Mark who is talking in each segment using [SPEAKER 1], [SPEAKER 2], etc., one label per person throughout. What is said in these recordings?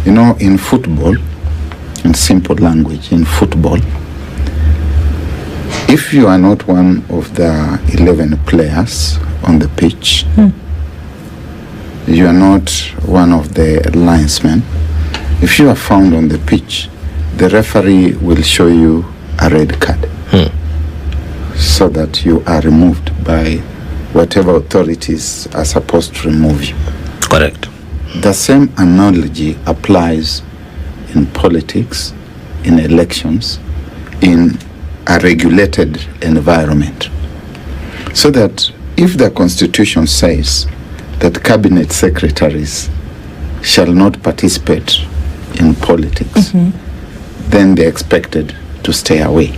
[SPEAKER 1] You know, in football, in simple language, in football, if you are not one of the 11 players on the pitch, you are not one of the linesmen, if you are found on the pitch, the referee will show you a red card so that you are removed by whatever authorities are supposed to remove you.
[SPEAKER 2] Correct.
[SPEAKER 1] The same analogy applies in politics, in elections, in a regulated environment. So that if the Constitution says that cabinet secretaries shall not participate in politics, then they're expected to stay away.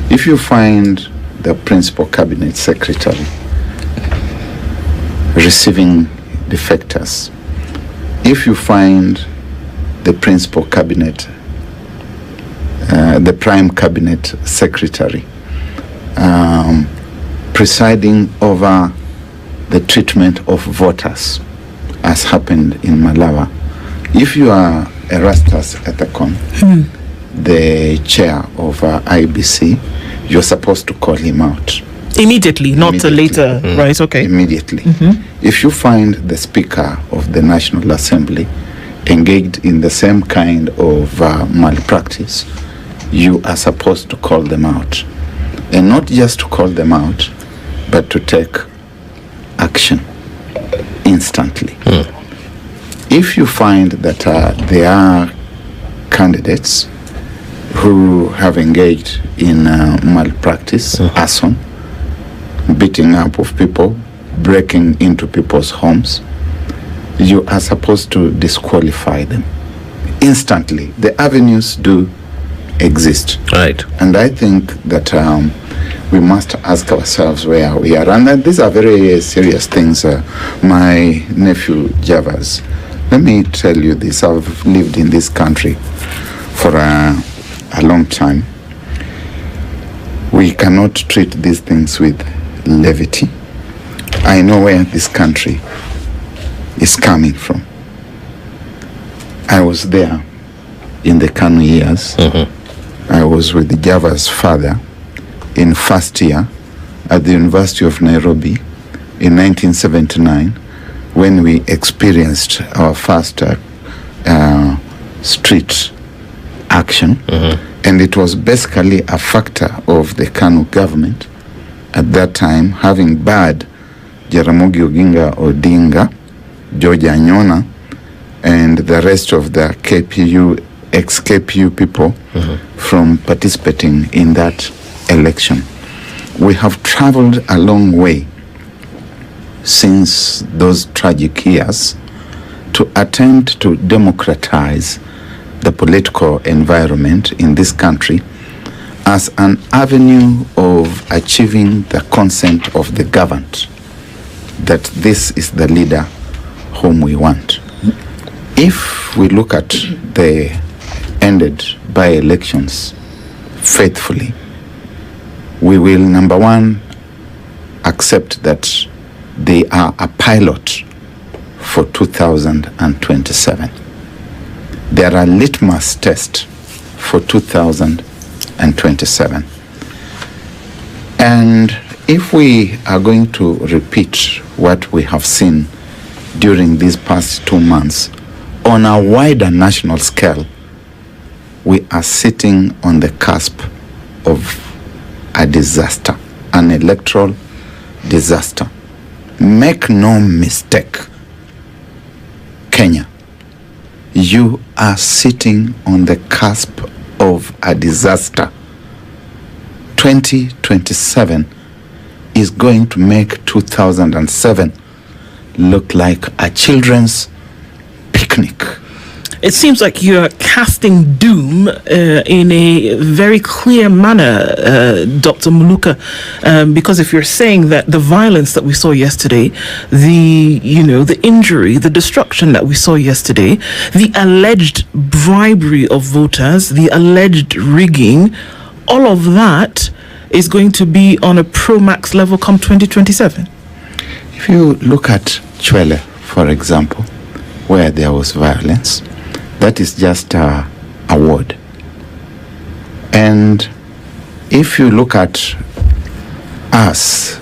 [SPEAKER 1] If you find the principal cabinet secretary receiving defectors, if you find the principal cabinet, the prime cabinet secretary presiding over the treatment of voters, as happened in Malava, if you are Erastus Ethekon, the chair of IBC, you're supposed to call him out.
[SPEAKER 3] Immediately, not later, right? Okay.
[SPEAKER 1] Immediately. If you find the Speaker of the National Assembly engaged in the same kind of malpractice, you are supposed to call them out. And not just to call them out, but to take action instantly. If you find that there are candidates who have engaged in malpractice, arson, beating up of people, breaking into people's homes, you are supposed to disqualify them instantly. The avenues do exist.
[SPEAKER 2] Right.
[SPEAKER 1] And I think that we must ask ourselves where we are. And these are very serious things. My nephew Javas, let me tell you this. I've lived in this country for a long time. We cannot treat these things with levity. I know where this country is coming from. I was there in the Kanu years. I was with Java's father in first year at the University of Nairobi in 1979 when we experienced our first street action. And it was basically a factor of the Kanu government at that time having barred Jaramogi Oginga Odinga, George Anyona, and the rest of the KPU, ex-KPU people from participating in that election. We have traveled a long way since those tragic years to attempt to democratize the political environment in this country as an avenue of achieving the consent of the governed that this is the leader whom we want. If we look at the ended by-elections faithfully, we will, number one, accept that they are a pilot for 2027. They are a litmus test for 2027. And if we are going to repeat what we have seen during these past 2 months on a wider national scale, we are sitting on the cusp of a disaster, an electoral disaster. Make no mistake, Kenya, you are sitting on the cusp of a disaster. 2027 is going to make 2007 look like a children's picnic.
[SPEAKER 3] It seems like you're casting doom in a very clear manner, Dr. Muluka, because if you're saying that the violence that we saw yesterday, the injury, the destruction that we saw yesterday, the alleged bribery of voters, the alleged rigging, all of that is going to be on a pro-max level come 2027.
[SPEAKER 1] If you look at Chwele, for example, where there was violence, That is just a word. And if you look at us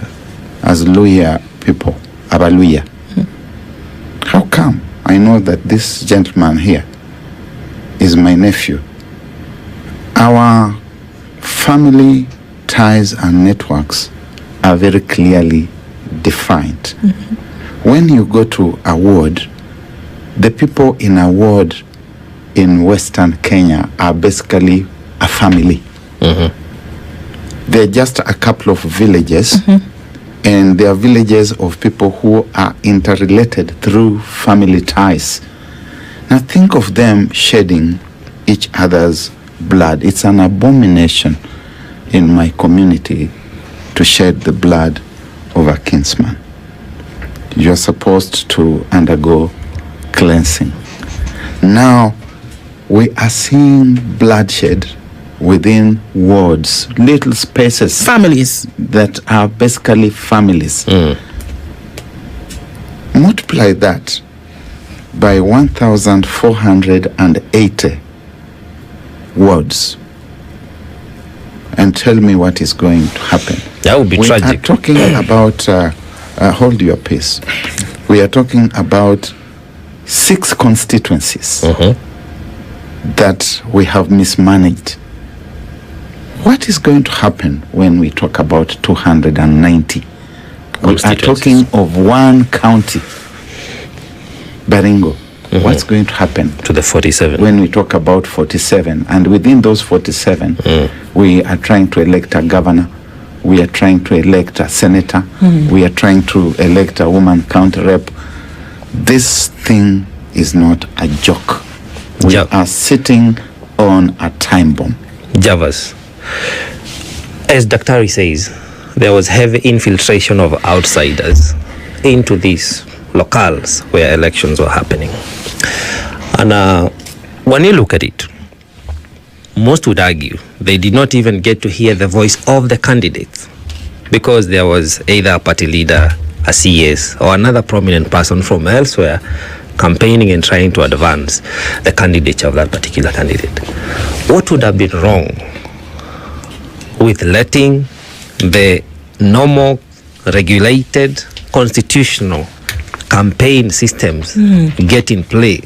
[SPEAKER 1] as Luhya people, Abaluhya, how come? I know that this gentleman here is my nephew. Our family ties and networks are very clearly defined. When you go to a ward, the people in a ward in Western Kenya are basically a family. They're just a couple of villages, and they are villages of people who are interrelated through family ties. Now think of them shedding each other's blood. It's an abomination in my community to shed the blood of a kinsman. You're supposed to undergo cleansing. Now we are seeing bloodshed within wards, little spaces,
[SPEAKER 3] families
[SPEAKER 1] that are basically families. Multiply that by 1,480 wards and tell me what is going to happen.
[SPEAKER 2] That would be tragic.
[SPEAKER 1] We are talking about, hold your peace. We are talking about 6 constituencies that we have mismanaged. What is going to happen when we talk about 290? We are talking of one county, Baringo. What's going to happen
[SPEAKER 2] to the 47
[SPEAKER 1] when we talk about 47? And within those 47, we are trying to elect a governor, we are trying to elect a senator, we are trying to elect a woman county rep. This thing is not a joke. We are sitting on a time bomb.
[SPEAKER 2] Javas, as Daktari says, there was heavy infiltration of outsiders into these locales where elections were happening. And when you look at it, most would argue they did not even get to hear the voice of the candidates, because there was either a party leader, a CS, or another prominent person from elsewhere campaigning and trying to advance the candidature of that particular candidate. What would have been wrong with letting the normal, regulated, constitutional campaign systems get in play,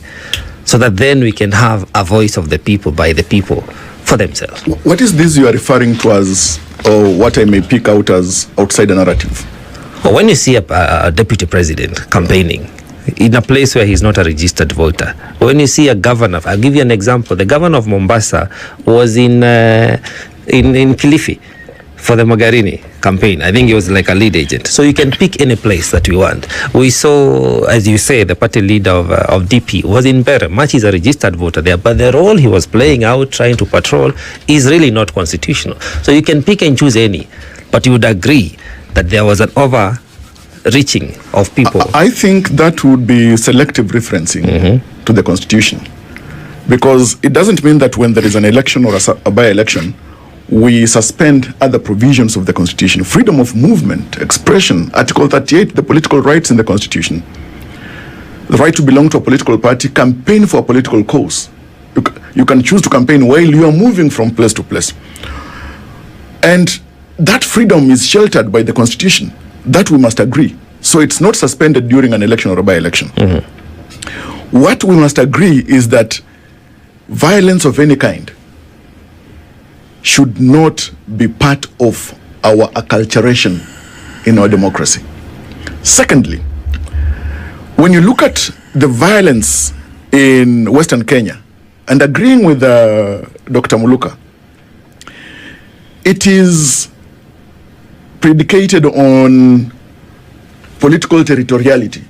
[SPEAKER 2] so that then we can have a voice of the people, by the people, for themselves?
[SPEAKER 4] What is this you are referring to as, or what I may pick out as outsider narrative?
[SPEAKER 2] Well, when you see a deputy president campaigning in a place where he's not a registered voter, when you see a governor, I'll give you an example. The governor of Mombasa was in Kilifi for the Magarini campaign. I think he was like a lead agent. So you can pick any place that we want. We saw, as you say, the party leader of DP was in Bere. Much is a registered voter there, but the role he was playing out, trying to patrol, is really not constitutional. So you can pick and choose any, but you would agree that there was an overreaching of people.
[SPEAKER 4] I think that would be selective referencing to the Constitution, because it doesn't mean that when there is an election or a by-election, we suspend other provisions of the Constitution. Freedom of movement, expression, Article 38, the political rights in the Constitution, the right to belong to a political party, campaign for a political cause. You can choose to campaign while you are moving from place to place. And that freedom is sheltered by the Constitution. That we must agree. So it's not suspended during an election or a by-election. What we must agree is that violence of any kind should not be part of our acculturation in our democracy. Secondly, when you look at the violence in Western Kenya, and agreeing with Dr. Muluka, it is predicated on political territoriality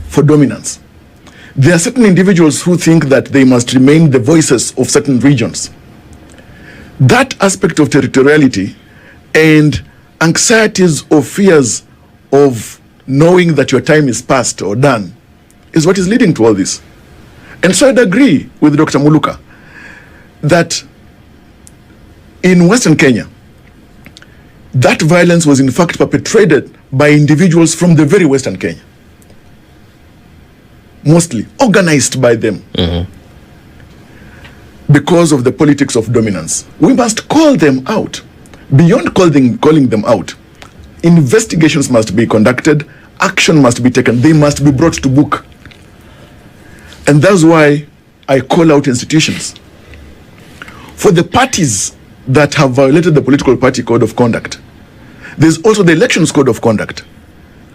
[SPEAKER 4] for dominance. There are certain individuals who think that they must remain the voices of certain regions. That aspect of territoriality and anxieties or fears of knowing that your time is past or done is what is leading to all this. And so I'd agree with Dr. Muluka that in Western Kenya, that violence was in fact perpetrated by individuals from the very Western Kenya, mostly organized by them. because of the politics of dominance. We must call them out. Beyond calling them out, investigations must be conducted, action must be taken, they must be brought to book. And that's why I call out institutions. For the parties that have violated the political party code of conduct, there's also the elections code of conduct.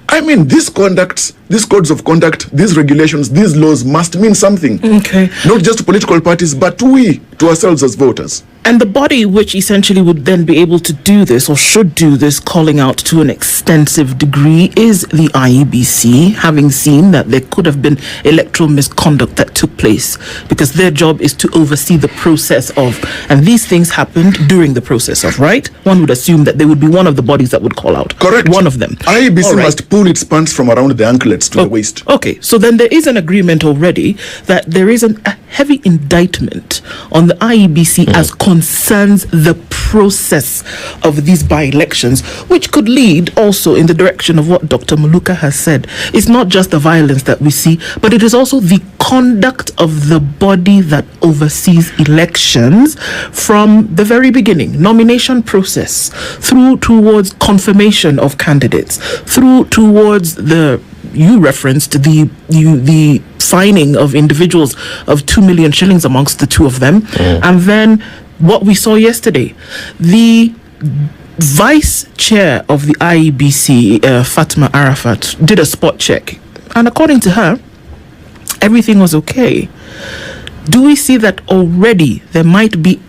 [SPEAKER 4] I mean, these codes of conduct, these regulations, these laws must mean something.
[SPEAKER 3] Okay.
[SPEAKER 4] Not just to political parties, but to ourselves as voters.
[SPEAKER 3] And the body which essentially would then be able to do this, or should do this, calling out to an extensive degree, is the IEBC, having seen that there could have been electoral misconduct that took place, because their job is to oversee the process of, and these things happened during the process of, right? One would assume that they would be one of the bodies that would call out.
[SPEAKER 4] Correct.
[SPEAKER 3] One of them.
[SPEAKER 4] IEBC must pull its pants from around the anklets to the waist.
[SPEAKER 3] Okay, so then there is an agreement already that there is a heavy indictment on the IEBC as concerns the process of these by-elections, which could lead also in the direction of what Dr. Muluka has said. It's not just the violence that we see, but it is also the conduct of the body that oversees elections from the very beginning, nomination process, through towards confirmation of candidates, through towards you referenced the fining of individuals of 2 million shillings amongst the two of them. And then what we saw yesterday, the vice chair of the IEBC, Fatima Arafat, did a spot check, and according to her, everything was okay. Do we see that already there might be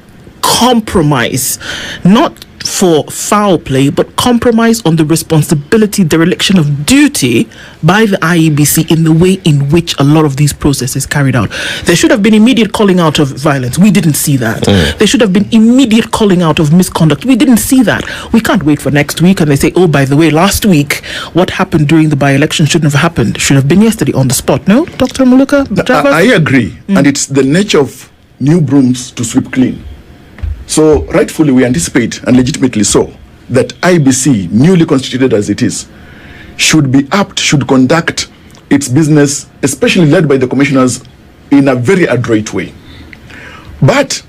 [SPEAKER 3] compromise, not for foul play, but compromise on the responsibility, dereliction of duty by the IEBC in the way in which a lot of these processes carried out? There should have been immediate calling out of violence. We didn't see that. There should have been immediate calling out of misconduct. We didn't see that. We can't wait for next week and they say, oh, by the way, last week, what happened during the by-election shouldn't have happened. Should have been yesterday on the spot. No, Dr. Muluka?
[SPEAKER 4] I agree. And it's the nature of new brooms to sweep clean. So rightfully we anticipate, and legitimately so, that IBC, newly constituted as it is, should conduct its business, especially led by the commissioners, in a very adroit way. But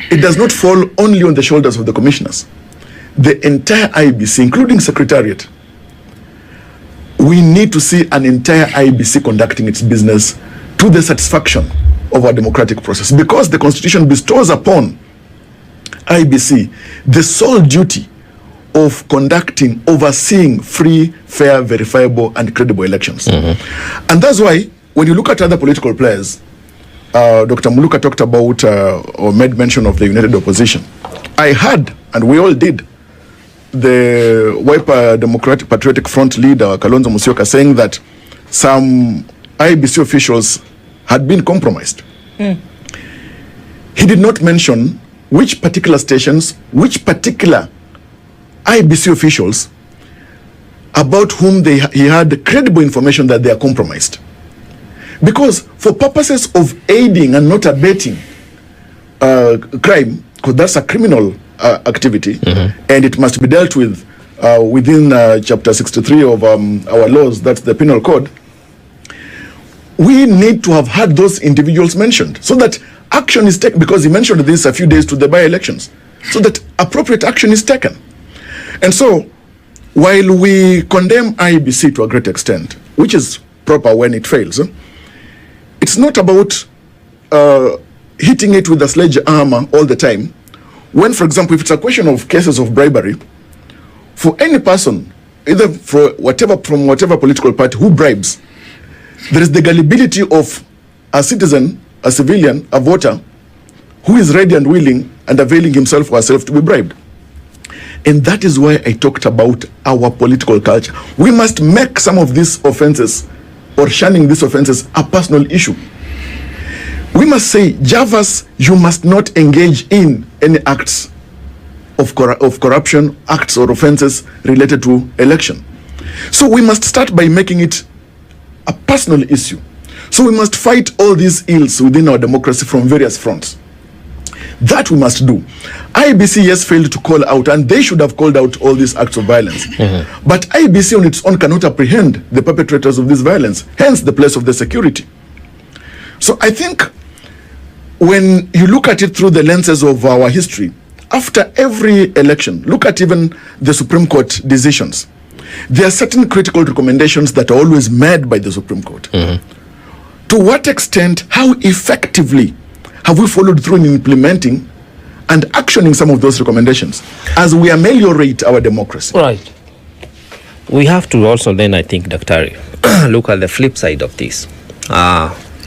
[SPEAKER 4] it does not fall only on the shoulders of the commissioners. The entire IBC, including Secretariat, we need to see an entire IBC conducting its business to the satisfaction of our democratic process, because the Constitution bestows upon IBC the sole duty of conducting, overseeing free, fair, verifiable, and credible elections. And that's why, when you look at other political players, Dr. Muluka talked about or made mention of the United Opposition. I heard, and we all did, the Wiper Democratic Patriotic Front leader, Kalonzo Musyoka, saying that some IBC officials had been compromised. He did not mention which particular stations, which particular IBC officials about whom he had credible information that they are compromised. Because for purposes of aiding and not abetting crime, because that's a criminal activity, and it must be dealt with within Chapter 63 of our laws, that's the Penal Code, we need to have had those individuals mentioned so that action is taken, because he mentioned this a few days to the by-elections, so that appropriate action is taken. And so, while we condemn IBC to a great extent, which is proper when it fails, it's not about hitting it with a sledgehammer all the time. When, for example, if it's a question of cases of bribery, for any person, either from whatever political party who bribes, there is the gullibility of a citizen, a civilian, a voter, who is ready and willing and availing himself or herself to be bribed. And that is why I talked about our political culture. We must make some of these offenses, or shunning these offenses, a personal issue. We must say, Javas, you must not engage in any acts of corruption, acts or offenses related to election. So we must start by making it a personal issue. So we must fight all these ills within our democracy from various fronts. That we must do. IBC has failed to call out, and they should have called out all these acts of violence. But IBC on its own cannot apprehend the perpetrators of this violence, hence the place of the security. So I think when you look at it through the lenses of our history, after every election, look at even the Supreme Court decisions. There are certain critical recommendations that are always made by the Supreme Court. To what extent, how effectively have we followed through in implementing and actioning some of those recommendations as we ameliorate our democracy?
[SPEAKER 2] Right. We have to also then, I think, Dr. look at the flip side of this.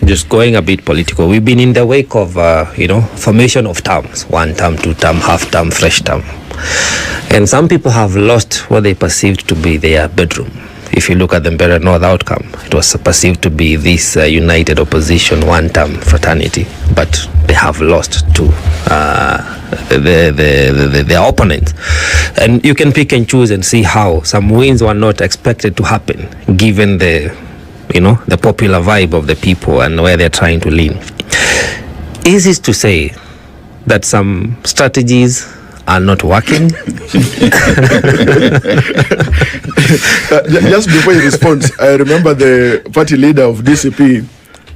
[SPEAKER 2] Just going a bit political. We've been in the wake of, formation of terms. 1 term, 2 term, half term, fresh term. And some people have lost what they perceived to be their bedroom. If you look at the Mbeere North outcome, it was perceived to be this united opposition, 1 term fraternity. But they have lost to their opponents. And you can pick and choose and see how some wins were not expected to happen, given the popular vibe of the people and where they're trying to lean. Is it to say that some strategies are not working?
[SPEAKER 4] Just before you respond, I remember the party leader of DCP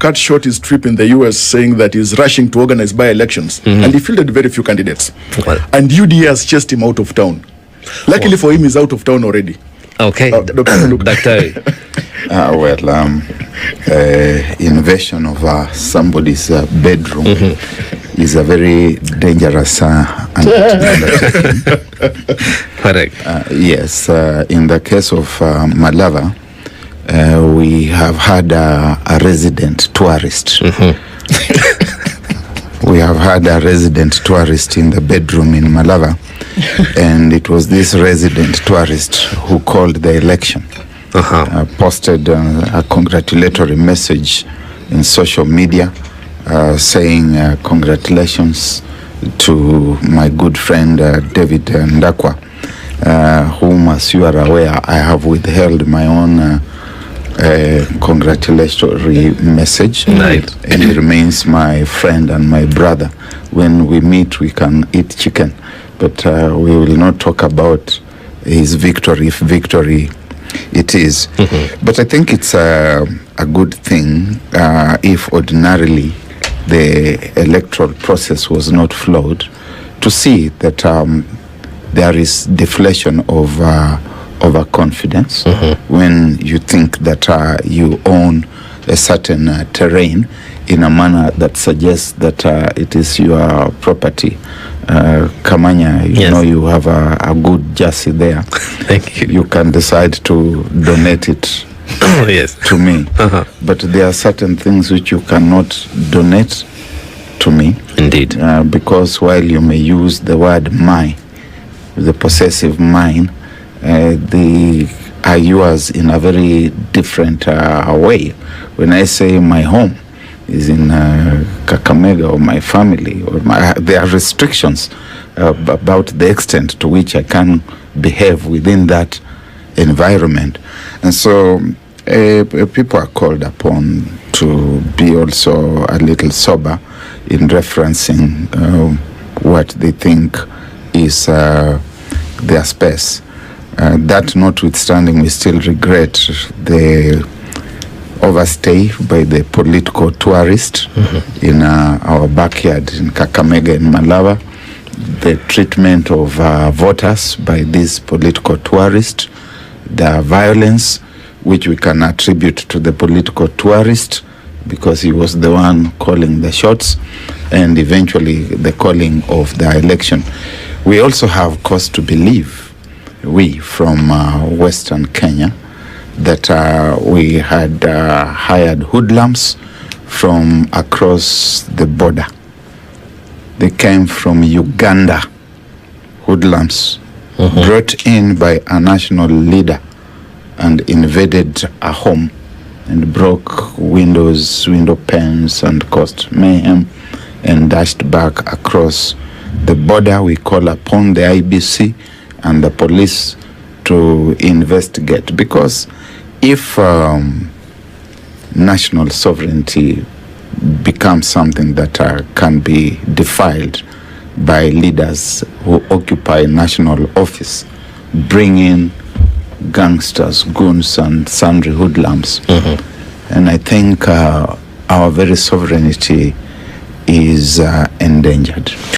[SPEAKER 4] cut short his trip in the US, saying that he's rushing to organize by-elections, and he fielded very few candidates.
[SPEAKER 2] Well,
[SPEAKER 4] and UDA has chased him out of town. Luckily for him, he's out of town already.
[SPEAKER 2] Okay,
[SPEAKER 4] Dr. Muluka.
[SPEAKER 1] Invasion of somebody's bedroom is a very dangerous undertaking.
[SPEAKER 2] correct.
[SPEAKER 1] Yes, in the case of Malava, we have had a resident tourist. We have had a resident tourist in the bedroom in Malava, and it was this resident tourist who called the election. Posted a congratulatory message in social media saying congratulations to my good friend David Ndakwa, whom, as you are aware, I have withheld my own congratulatory message.
[SPEAKER 2] Right.
[SPEAKER 1] And he remains my friend and my brother. When we meet, we can eat chicken, but we will not talk about his victory, if victory it is. But I think it's a good thing if ordinarily the electoral process was not flawed, to see that there is deflation of overconfidence when you think that you own a certain terrain in a manner that suggests that it is your property. Kamanya, you know, you have a good jersey there.
[SPEAKER 2] Thank you.
[SPEAKER 1] You can decide to donate it to me. But there are certain things which you cannot donate to me.
[SPEAKER 2] Indeed.
[SPEAKER 1] Because while you may use the word my, the possessive mine, they are yours in a very different way. When I say my home is in Kakamega, or my family, or there are restrictions about the extent to which I can behave within that environment. And so people are called upon to be also a little sober in referencing what they think is their space. That notwithstanding, we still regret the overstay by the political tourist in our backyard in Kakamega and Malava, the treatment of voters by this political tourist, the violence which we can attribute to the political tourist because he was the one calling the shots, and eventually the calling of the election. We also have cause to believe, we from Western Kenya, that we had hired hoodlums from across the border. They came from Uganda, hoodlums, brought in by a national leader, and invaded a home and broke windows, window panes, and caused mayhem, and dashed back across the border. We call upon the IBC and the police to investigate, because if national sovereignty becomes something that can be defiled by leaders who occupy national office, bring in gangsters, goons, and sundry hoodlums. And I think our very sovereignty is endangered.